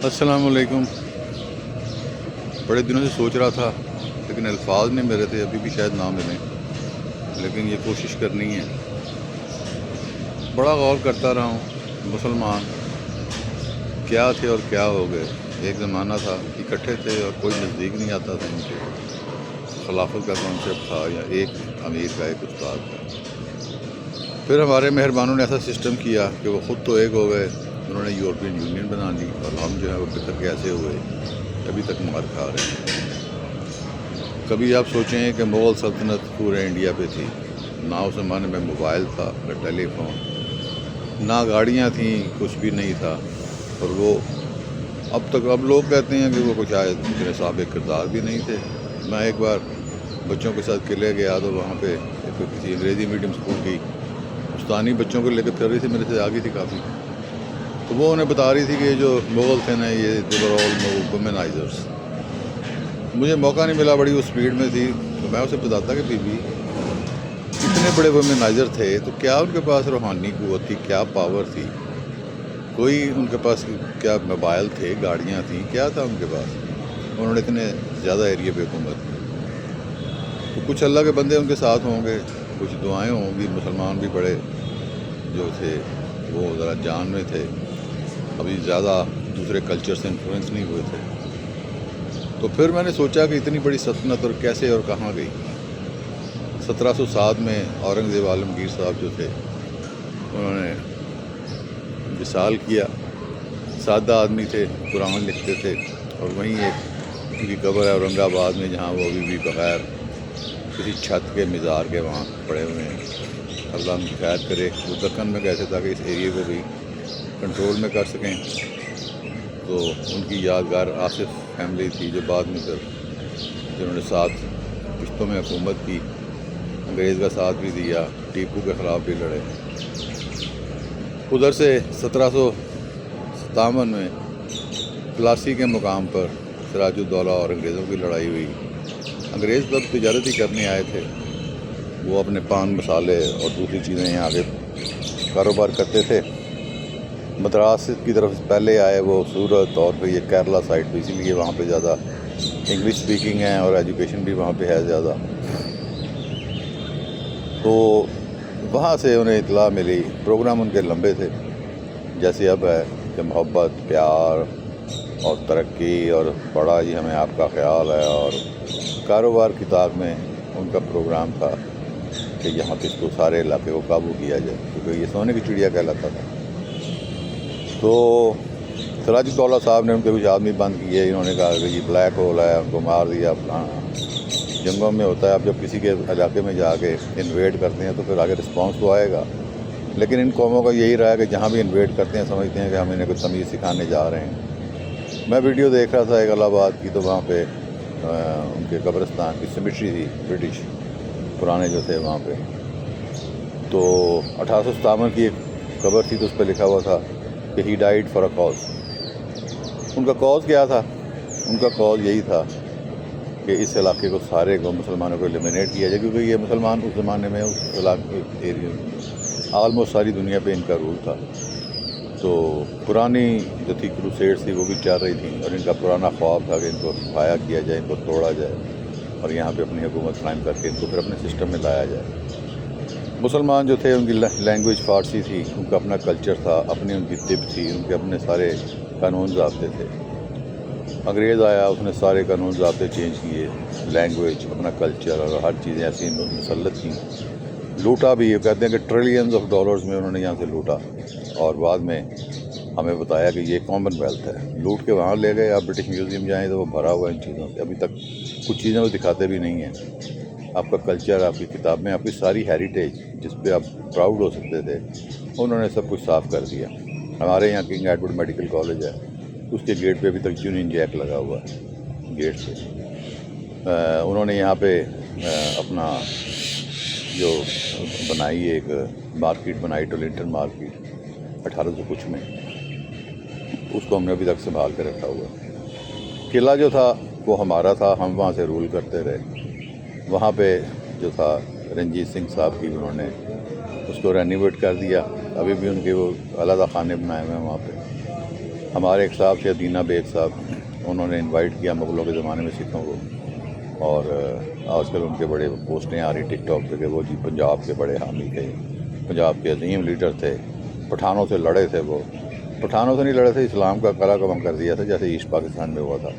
السلام علیکم۔ بڑے دنوں سے سوچ رہا تھا لیکن الفاظ نہیں میرے تھے، ابھی بھی شاید نہ ملیں، لیکن یہ کوشش کرنی ہے۔ بڑا غور کرتا رہا ہوں مسلمان کیا تھے اور کیا ہو گئے۔ ایک زمانہ تھا اکٹھے تھے اور کوئی نزدیک نہیں آتا تھا ان کے، خلافت کا کانسیپٹ تھا یا ایک امیر کا ایک استاد کا۔ پھر ہمارے مہربانوں نے ایسا سسٹم کیا کہ وہ خود تو ایک ہو گئے، انہوں نے یورپین یونین بنا لی اور ہم جو ہے وہ بکھر کے ایسے ہوئے، ابھی تک مار کھا رہے ہیں۔ کبھی آپ سوچیں کہ مغل سلطنت پورے انڈیا پہ تھی، نہ اس زمانے میں موبائل تھا نہ ٹیلی فون، نہ گاڑیاں تھیں، کچھ بھی نہیں تھا، اور وہ اب لوگ کہتے ہیں کہ وہ کچھ شاید اتنے سابق کردار بھی نہیں تھے۔ میں ایک بار بچوں کے ساتھ قلعے گیا تو وہاں پہ کسی انگریزی میڈیم اسکول کی استانی بچوں کو لے کے پھر رہی تھی، میرے سے آگے تھی کافی، تو وہ انہیں بتا رہی تھی کہ جو مغل تھے نا یہ آل وومنائزرس۔ مجھے موقع نہیں ملا، بڑی وہ اسپیڈ میں تھی، تو میں اسے بتاتا کہ بی بی اتنے بڑے وومنائزر تھے تو کیا ان کے پاس روحانی قوت تھی، کیا پاور تھی، کوئی ان کے پاس کیا موبائل تھے، گاڑیاں تھیں، کیا تھا ان کے پاس؟ انہوں نے اتنے زیادہ ایریے پہ حکومت کی۔ تو کچھ اللہ کے بندے ان کے ساتھ ہوں گے، کچھ دعائیں ہوں گی۔ مسلمان بھی بڑے جو تھے وہ ذرا جان میں تھے، ابھی زیادہ دوسرے کلچر سے انفلوئنس نہیں ہوئے تھے۔ تو پھر میں نے سوچا کہ اتنی بڑی سلطنت اور کیسے اور کہاں گئی۔ 1707 میں اورنگزیب عالمگیر صاحب جو تھے انہوں نے وصال کیا، سادہ آدمی تھے، قرآن لکھتے تھے، اور وہیں ایک ان کی قبر ہے اورنگ آباد میں جہاں وہ ابھی بھی بغیر کسی چھت کے مزار کے وہاں پڑے ہوئے ہیں۔ اللہ ان کی خیر کرے۔ وہ دکن میں گئے تھے تاکہ اس ایریے کو بھی کنٹرول میں کر سکیں، تو ان کی یادگار آصف فیملی تھی جو بعد میں پھر جنہوں نے 7 قسطوں میں حکومت کی، انگریز کا ساتھ بھی دیا، ٹیپو کے خلاف بھی لڑے۔ ادھر سے 1757 میں پلاسی کے مقام پر سراج الدولہ اور انگریزوں کی لڑائی ہوئی۔ انگریز تب تجارت ہی کرنے آئے تھے، وہ اپنے پان مسالے اور دوسری چیزیں یہاں آگے کاروبار کرتے تھے۔ مدراس کی طرف پہلے آئے وہ سورت اور پھر یہ کیرلا سائڈ پہ، اسی لیے وہاں پہ زیادہ انگلش اسپیکنگ ہے اور ایجوکیشن بھی وہاں پہ ہے زیادہ۔ تو وہاں سے انہیں اطلاع ملی، پروگرام ان کے لمبے تھے، جیسے اب ہے کہ محبت، پیار اور ترقی اور بڑا جی ہمیں آپ کا خیال ہے، اور کاروبار کی طاق میں ان کا پروگرام تھا کہ یہاں پہ اس کو سارے علاقے کو قابو کیا جائے، کیونکہ یہ سونے کی چڑیا کہلاتا تھا۔ تو سراج الدولہ صاحب نے ان کے کچھ آدمی بند کیے، انہوں نے کہا کہ یہ بلیک ہول ہے، ان کو مار دیا، فلانا۔ جنگوں میں ہوتا ہے، اب جب کسی کے علاقے میں جا کے انویڈ کرتے ہیں تو پھر آگے رسپانس تو آئے گا، لیکن ان قوموں کا یہی رہا ہے کہ جہاں بھی انویڈ کرتے ہیں سمجھتے ہیں کہ ہم انہیں کوئی تمیز سکھانے جا رہے ہیں۔ میں ویڈیو دیکھ رہا تھا ایک الہ آباد کی، تو وہاں پہ ان کے قبرستان کی سیمیٹری تھی، برٹش پرانے جو تھے وہاں پہ، تو 1857 کی ایک قبر تھی، تو اس پہ لکھا ہوا تھا کہ he died for a cause. ان کا کاز کیا تھا؟ ان کا کاز یہی تھا کہ اس علاقے کو سارے کو مسلمانوں کو ایلیمینیٹ کیا جائے، کیونکہ یہ مسلمان اس زمانے میں اس علاقے ایریا میں آلموسٹ ساری دنیا پہ ان کا رول تھا۔ تو پرانی جو تھی کروسیڈز تھی وہ بھی چل رہی تھیں، اور ان کا پرانا خواب تھا کہ ان کو دفاع کیا جائے، ان کو توڑا جائے اور یہاں پہ اپنی حکومت قائم کر کے ان کو پھر اپنے سسٹم میں لایا جائے۔ مسلمان جو تھے ان کی لینگویج فارسی تھی، ان کا اپنا کلچر تھا، اپنی ان کی طب تھی، ان کے اپنے سارے قانون ضابطے تھے۔ انگریز آیا، اس نے سارے قانون ضابطے چینج کیے، لینگویج، اپنا کلچر اور ہر چیزیں ایسی مسلط کیں۔ لوٹا بھی، یہ کہتے ہیں کہ ٹریلینز آف ڈالرز میں انہوں نے یہاں سے لوٹا، اور بعد میں ہمیں بتایا کہ یہ کامن ویلتھ ہے، لوٹ کے وہاں لے گئے۔ آپ برٹش میوزیم جائیں تو وہ بھرا ہوا ہے ان چیزوں سے، ابھی تک کچھ چیزیں وہ دکھاتے بھی نہیں ہیں۔ آپ کا کلچر، آپ کی کتابیں، آپ کی ساری ہیریٹیج جس پہ آپ پراؤڈ ہو سکتے تھے، انہوں نے سب کچھ صاف کر دیا۔ ہمارے یہاں کنگ ایڈورڈ میڈیکل کالج ہے، اس کے گیٹ پہ ابھی تک یونین جیک لگا ہوا ہے گیٹ سے۔ انہوں نے یہاں پہ اپنا جو بنائی ایک مارکیٹ بنائی، ٹولنٹن مارکیٹ 1800 کچھ میں، اس کو ہم نے ابھی تک سنبھال کے رکھا ہوا ہے۔ قلعہ جو تھا وہ ہمارا تھا، ہم وہاں سے رول کرتے رہے۔ وہاں پہ جو تھا رنجیت سنگھ صاحب کی، انہوں نے اس کو رینوویٹ کر دیا، ابھی بھی ان کے وہ علیحدہ خانے بنائے ہوئے ہیں وہاں پہ۔ ہمارے ایک صاحب تھے دینا بیگ صاحب، انہوں نے انوائٹ کیا مغلوں کے زمانے میں سکھوں کو، اور آج کل ان کے بڑے پوسٹیں آ رہی ٹک ٹاک پہ کہ وہ جی پنجاب کے بڑے حامی تھے، پنجاب کے عظیم لیڈر تھے، پٹھانوں سے لڑے تھے، وہ پٹھانوں سے نہیں لڑے تھے، اسلام کا قلعہ کم کر دیا تھا جیسے ایسٹ پاکستان میں ہوا تھا،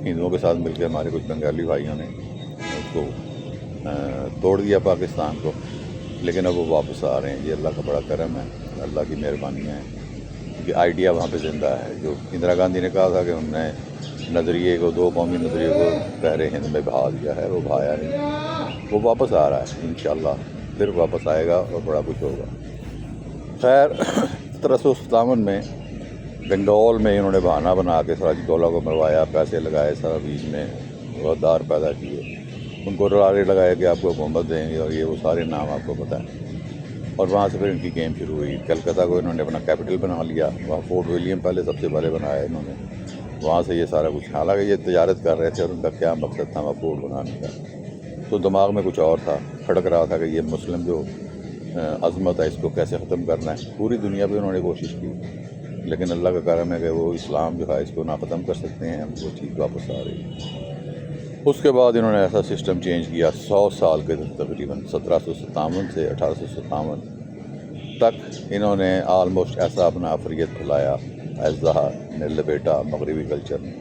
ہندوؤں کے ساتھ مل کے ہمارے کچھ بنگالی بھائیوں نے اس کو توڑ دیا پاکستان کو، لیکن اب وہ واپس آ رہے ہیں، یہ اللہ کا بڑا کرم ہے، اللہ کی مہربانیاں ہیں کہ آئیڈیا وہاں پہ زندہ ہے۔ جو اندرا گاندھی نے کہا تھا کہ ہم نے نظریے کو، دو قومی نظریے کو بحر ہند میں بہا دیا ہے، وہ بہایا نہیں، وہ واپس آ رہا ہے انشاءاللہ، پھر واپس آئے گا اور بڑا کچھ ہوگا۔ خیر 1757 میں بنگال میں انہوں نے بہانہ بنا کے سراج الدولہ کو مروایا، پیسے لگائے، سارا بیچ میں غدار پیدا کیے، ان کو رارے لگائے کہ آپ کو حکومت دیں گے، اور یہ وہ سارے نام آپ کو پتہ ہیں، اور وہاں سے پھر ان کی گیم شروع ہوئی۔ کلکتہ کو انہوں نے اپنا کیپٹل بنا لیا، وہاں فورٹ ولیم پہلے سب سے پہلے بنایا انہوں نے، وہاں سے یہ سارا کچھ، حالانکہ یہ تجارت کر رہے تھے اور ان کا کیا مقصد تھا وہاں فورٹ بنانے کا، تو دماغ میں کچھ اور تھا، کھڑک رہا تھا کہ یہ مسلم جو عظمت ہے اس کو کیسے ختم کرنا ہے۔ پوری دنیا پہ انہوں نے کوشش کی، لیکن اللہ کا کرم ہے کہ وہ اسلام جو ہے اس کو نہ ختم کر سکتے ہیں، وہ چیز واپس آ رہی ہے۔ اس کے بعد انہوں نے ایسا سسٹم چینج کیا، 100 سال کے تقریباً 1757 سے 1857 تک انہوں نے آلموسٹ ایسا اپنا افریت پھیلایا، اژدہا نے لپیٹا مغربی کلچر میں،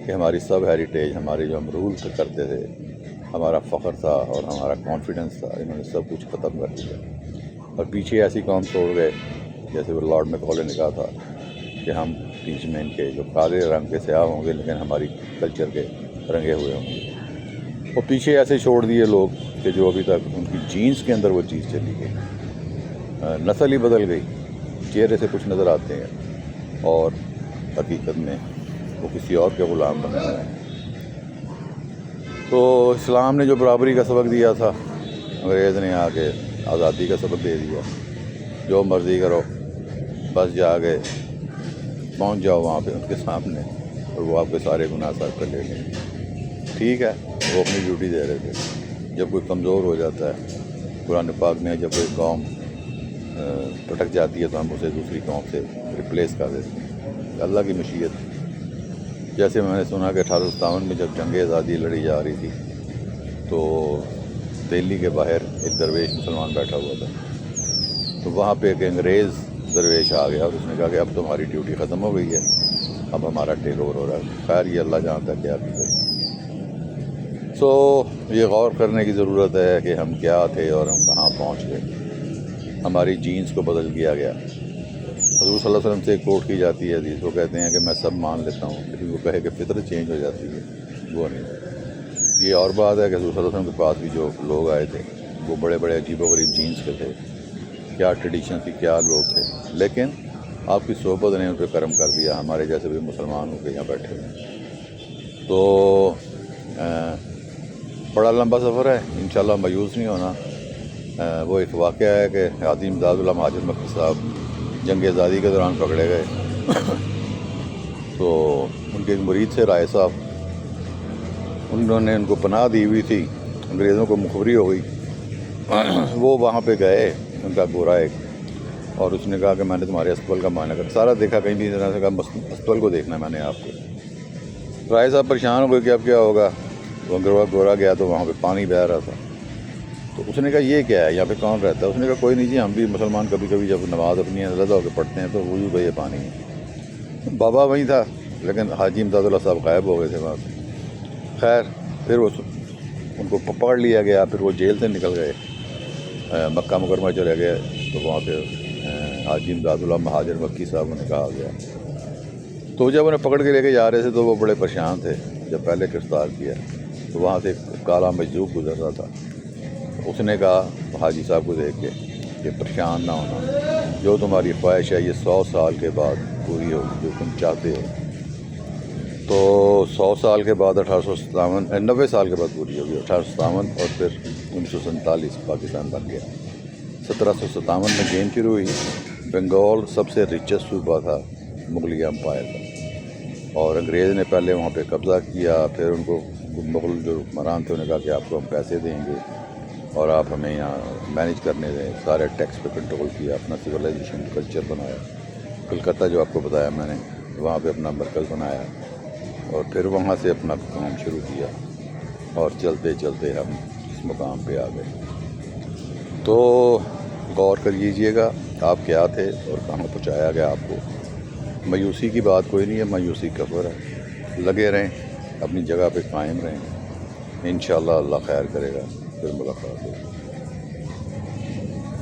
کہ ہماری سب ہیریٹیج، ہمارے جو ہم رول کرتے تھے، ہمارا فخر تھا اور ہمارا کانفیڈنس تھا، انہوں نے سب کچھ ختم کر دیا، اور پیچھے ایسی قوم چھوڑ گئے جیسے وہ لارڈ میکالے نے کہا تھا کہ ہم بیچ میں ان کے جو کالے رنگ کے سیاہ ہوں گے لیکن ہماری کلچر کے رنگے ہوئے ہوں گے، اور پیچھے ایسے چھوڑ دیے لوگ کہ جو ابھی تک ان کی جینس کے اندر وہ چیز چلی گئی، نسل ہی بدل گئی، چہرے سے کچھ نظر آتے ہیں اور حقیقت میں وہ کسی اور کے غلام بنے ہوئے ہیں۔ تو اسلام نے جو برابری کا سبق دیا تھا، انگریز نے آ کے آزادی کا سبق دے دیا، جو مرضی کرو، بس جا کے پہنچ جاؤ وہاں پہ ان کے سامنے اور وہ آپ کے سارے گناہ سر پہ لے لیں۔ ٹھیک ہے، وہ اپنی ڈیوٹی دے رہے تھے۔ جب کوئی کمزور ہو جاتا ہے، قرآن پاک میں جب کوئی قوم پٹک جاتی ہے تو ہم اسے دوسری قوم سے ریپلیس کر دیتے ہیں، اللہ کی مشیت۔ جیسے میں نے سنا کہ 1857 میں جب جنگ آزادی لڑی جا رہی تھی تو دہلی کے باہر ایک درویش مسلمان بیٹھا ہوا تھا، تو وہاں پہ ایک انگریز درویش آ گیا اور اس نے کہا کہ اب تمہاری ڈیوٹی ختم ہو گئی ہے، اب ہمارا ٹیک اوور ہو رہا ہے۔ خیر یہ اللہ جانتا ہے کیا بھی ہے۔ سو یہ غور کرنے کی ضرورت ہے کہ ہم کیا تھے اور ہم کہاں پہنچ گئے، ہماری جینس کو بدل دیا گیا۔ حضور صلی اللہ علیہ وسلم سے ایک کوٹ کی جاتی ہے حدیث، وہ کہتے ہیں کہ میں سب مان لیتا ہوں، لیکن وہ کہے کہ فطرت چینج ہو جاتی ہے، وہ نہیں۔ یہ اور بات ہے کہ حضور صلی اللہ علیہ وسلم کے پاس بھی جو لوگ آئے تھے وہ بڑے بڑے عجیب و غریب جینس کے تھے، کیا ٹریڈیشن تھی، کیا لوگ تھے، لیکن آپ کی صحبت نے ان پہ کرم کر دیا، ہمارے جیسے بھی مسلمان ہو کے یہاں بیٹھے ہوئے۔ تو بڑا لمبا سفر ہے، انشاءاللہ مایوس نہیں ہونا۔ وہ ایک واقعہ ہے کہ حاجی امداد اللہ مہاجر مکی صاحب جنگ آزادی کے دوران پکڑے گئے تو ان کے ایک مرید سے رائے صاحب، انہوں نے ان کو پناہ دی ہوئی تھی، انگریزوں کو مخبری ہو گئی، وہ وہاں پہ گئے، ان کا گورا ایک، اور اس نے کہا کہ میں نے تمہارے اسپتال کا معائنہ کر سارا دیکھا، کہیں بھی طرح سے کہا اسپتال کو دیکھنا ہے میں نے آپ کو۔ رائے صاحب پریشان ہو گئے کہ اب کیا ہوگا، وہ گورا گیا تو وہاں پہ پانی بہہ رہا تھا، تو اس نے کہا یہ کیا ہے، یہاں پہ کون رہتا ہے؟ اس نے کہا کوئی نہیں جی، ہم بھی مسلمان کبھی کبھی جب نماز اپنی علیحدہ ہو کے پڑھتے ہیں تو وضو کا یہ پانی ہے۔ بابا وہیں تھا لیکن حاجی امداد اللہ صاحب غائب ہو گئے تھے وہاں سے۔ خیر پھر وہ ان کو پکڑ لیا گیا، پھر وہ جیل سے نکل گئے، مکہ مکرمہ چلے گئے، تو وہاں پہ حاجی امداد اللہ مہاجر مکی صاحب انہیں کہا گیا، تو جب انہیں پکڑ کے لے کے جا رہے تھے تو وہ بڑے پریشان تھے، جب پہلے گرفتار کیا تو وہاں سے ایک کالا مجذوب گزر رہا تھا، اس نے کہا حاجی صاحب کو دیکھ کے کہ پریشان نہ ہونا، جو تمہاری خواہش ہے یہ 100 سال کے بعد پوری ہوگی، جو تم چاہتے ہو۔ تو 100 سال کے بعد 90 سال کے بعد پوری ہوگی، 1857 اور پھر 1947 پاکستان بن گیا۔ 1757 میں گیم شروع ہوئی، بنگال سب سے ریچسٹ صوبہ تھا مغلیہ امپائر کا، اور انگریز نے پہلے وہاں پہ قبضہ کیا، پھر ان کو مغل جو حکمران تھے انہوں نے کہا کہ آپ کو ہم پیسے دیں گے اور آپ ہمیں یہاں مینیج کرنے دیں، سارے ٹیکس پہ کنٹرول کیا، اپنا سویلائزیشن کلچر بنایا۔ کلکتہ جو آپ کو بتایا میں نے وہاں پہ اپنا مرکز بنایا اور پھر وہاں سے اپنا کام شروع کیا اور چلتے چلتے ہم اس مقام پہ آ گئے۔ تو غور کر لیجیے گا آپ کیا تھے اور کہاں پہنچایا گیا آپ کو۔ مایوسی کی بات کوئی نہیں ہے، مایوسی کفر ہے، لگے رہیں، اپنی جگہ پہ قائم رہیں، انشاءاللہ اللہ خیر کرے گا، پھر ملاقات ہوگی۔